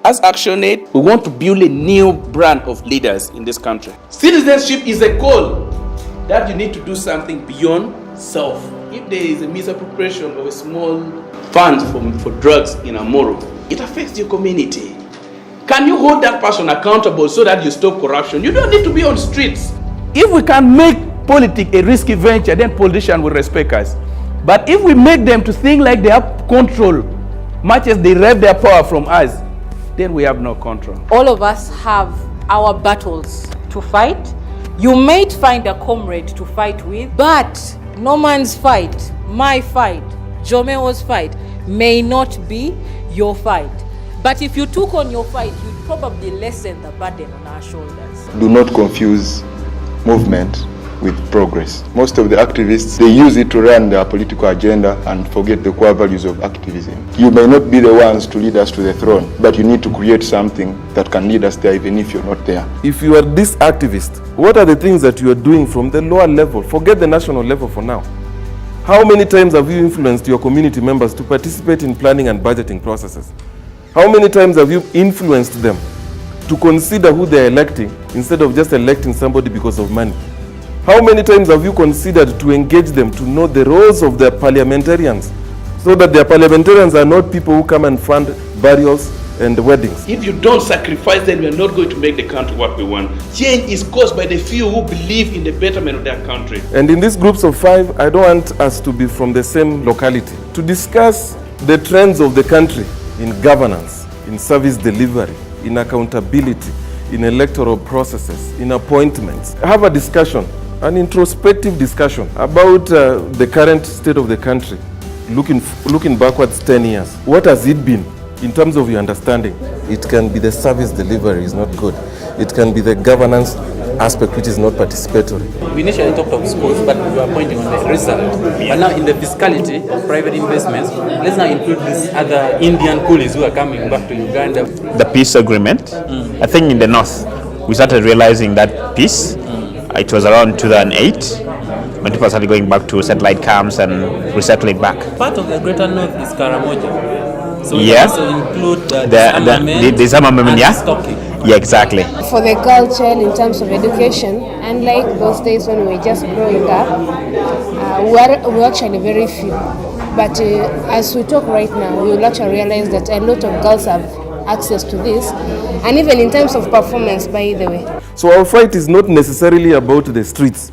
as ActionAid, we want to build a new brand of leaders in this country. Citizenship is a call that you need to do something beyond self. If there is a misappropriation of a small fund for drugs in Amoro, it affects your community. Can you hold that person accountable so that you stop corruption? You don't need to be on streets. If we can make politics a risky venture, then politicians will respect us. But if we make them to think like they have control, much as they derive their power from us, then we have no control. All of us have our battles to fight. You might find a comrade to fight with, but no man's fight, my fight, Jomeo's fight, may not be your fight. But if you took on your fight, you'd probably lessen the burden on our shoulders. Do not confuse movement with progress. Most of the activists, they use it to run their political agenda and forget the core values of activism. You may not be the ones to lead us to the throne, but you need to create something that can lead us there even if you're not there. If you are this activist, what are the things that you are doing from the lower level? Forget the national level for now. How many times have you influenced your community members to participate in planning and budgeting processes? How many times have you influenced them to consider who they're electing instead of just electing somebody because of money? How many times have you considered to engage them to know the roles of their parliamentarians so that their parliamentarians are not people who come and fund burials and weddings? If you don't sacrifice them, you're not going to make the country what we want. Change is caused by the few who believe in the betterment of their country. And in these groups of 5, I don't want us to be from the same locality. To discuss the trends of the country in governance, in service delivery, in accountability, in electoral processes, in appointments. Have a discussion, an introspective discussion about the current state of the country, looking backwards 10 years. What has it been in terms of your understanding? It can be the service delivery is not good. It can be the governance aspect which is not participatory. We initially talked of schools, but we were pointing on the result. But now in the fiscality of private investments, let's now include these other Indian coolies who are coming back to Uganda. The peace agreement, I think in the north, we started realizing that peace. It was around 2008 when people started going back to satellite camps and resettling back. Part of the greater north is Karamoja. So we yeah. also include the disarmament, yeah? stocking. Yeah, exactly. For the girl child in terms of education, unlike those days when we were just growing up, we're actually very few. But as we talk right now, we will actually realize that a lot of girls have access to this, and even in terms of performance, by the way. So our fight is not necessarily about the streets.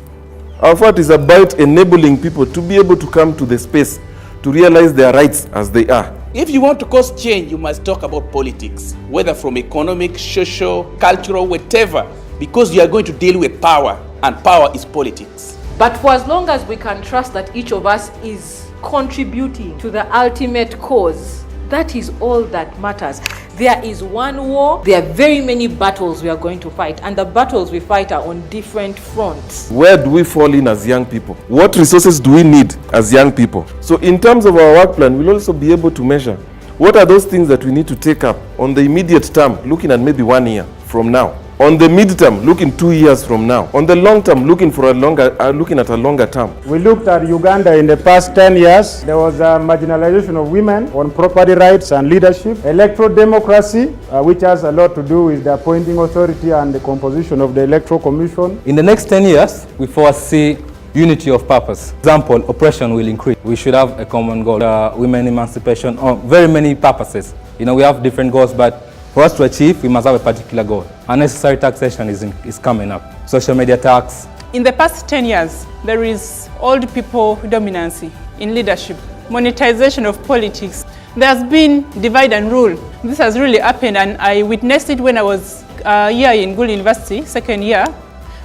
Our fight is about enabling people to be able to come to the space to realize their rights as they are. If you want to cause change, you must talk about politics, whether from economic, social, cultural, whatever, because you are going to deal with power, and power is politics. But for as long as we can trust that each of us is contributing to the ultimate cause, that is all that matters. There is one war, there are very many battles we are going to fight, and the battles we fight are on different fronts. Where do we fall in as young people? What resources do we need as young people? So in terms of our work plan, we'll also be able to measure what are those things that we need to take up on the immediate term, looking at maybe 1 year from now. On the midterm, looking 2 years from now. On the long term, looking at a longer term. We looked at Uganda in the past 10 years. There was a marginalization of women on property rights and leadership. Electoral democracy, which has a lot to do with the appointing authority and the composition of the Electoral Commission. In the next 10 years, we foresee unity of purpose. For example, oppression will increase. We should have a common goal. Women emancipation, very many purposes. We have different goals, but for us to achieve, we must have a particular goal. Unnecessary taxation is coming up. Social media tax. In the past 10 years, there is old people dominancy in leadership, monetization of politics. There has been divide and rule. This has really happened, and I witnessed it when I was here in Gulu University, second year.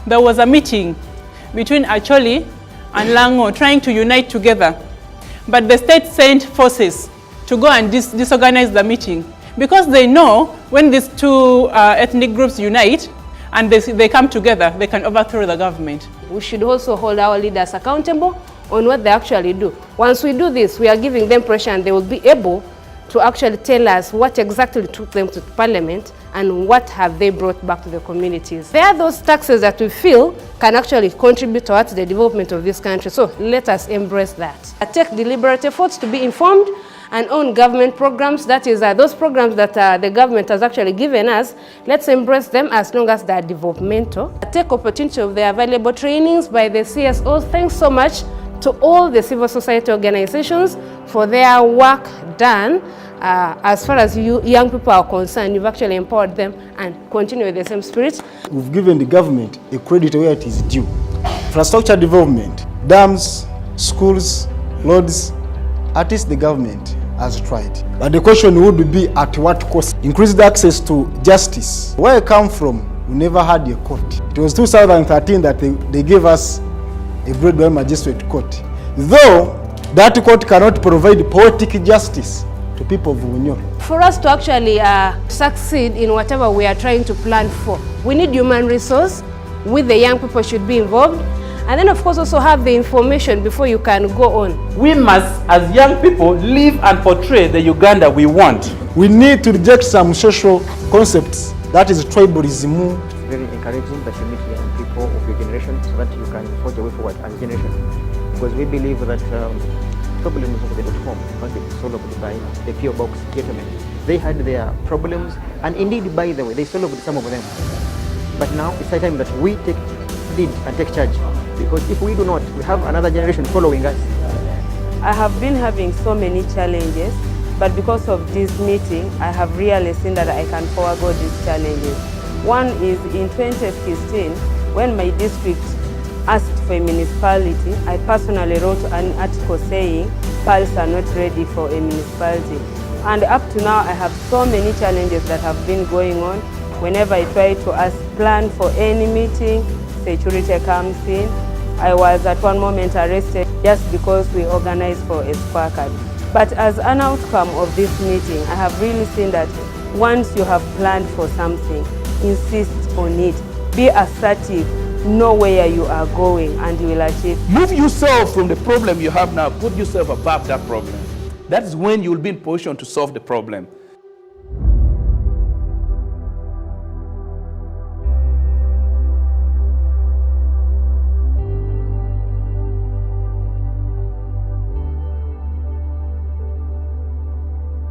There was a meeting between Acholi and Lango trying to unite together. But the state sent forces to go and disorganize the meeting, because they know when these two ethnic groups unite and they come together, they can overthrow the government. We should also hold our leaders accountable on what they actually do. Once we do this, we are giving them pressure, and they will be able to actually tell us what exactly took them to Parliament and what have they brought back to the communities. There are those taxes that we feel can actually contribute towards the development of this country, so let us embrace that. Take deliberate efforts to be informed and own government programs. That is, those programs that the government has actually given us, let's embrace them as long as they are developmental. Take opportunity of the available trainings by the CSOs. Thanks so much to all the civil society organizations for their work done. As far as you young people are concerned, you've actually empowered them and continue with the same spirit. We've given the government a credit where it is due. Infrastructure development, dams, schools, roads, at least the government has tried. But the question would be at what cost? Increased access to justice. Where I come from, we never had a court. It was 2013 that they gave us a Broadway Magistrate Court. Though that court cannot provide poetic justice to people of Bunyoro. For us to actually succeed in whatever we are trying to plan for, we need human resource. With the young people should be involved. And then of course also have the information before you can go on. We must, as young people, live and portray the Uganda we want. We need to reject some social concepts, that is tribalism. It's very encouraging that you meet young people of your generation so that you can forge a way forward as a generation. Because we believe that problems of the .com must be solved by the PO Box gentlemen. They had their problems, and indeed, by the way, they solved some of them. But now it's high time that we take lead and take charge. Because if we do not, we have another generation following us. I have been having so many challenges, but because of this meeting, I have really seen that I can forego these challenges. One is in 2015, when my district asked for a municipality, I personally wrote an article saying PALs are not ready for a municipality. And up to now, I have so many challenges that have been going on. Whenever I try to plan for any meeting, security comes in. I was at one moment arrested just because we organized for a square card. But as an outcome of this meeting, I have really seen that once you have planned for something, insist on it. Be assertive, know where you are going, and you will achieve. Move yourself from the problem you have now, put yourself above that problem. That is when you will be in position to solve the problem.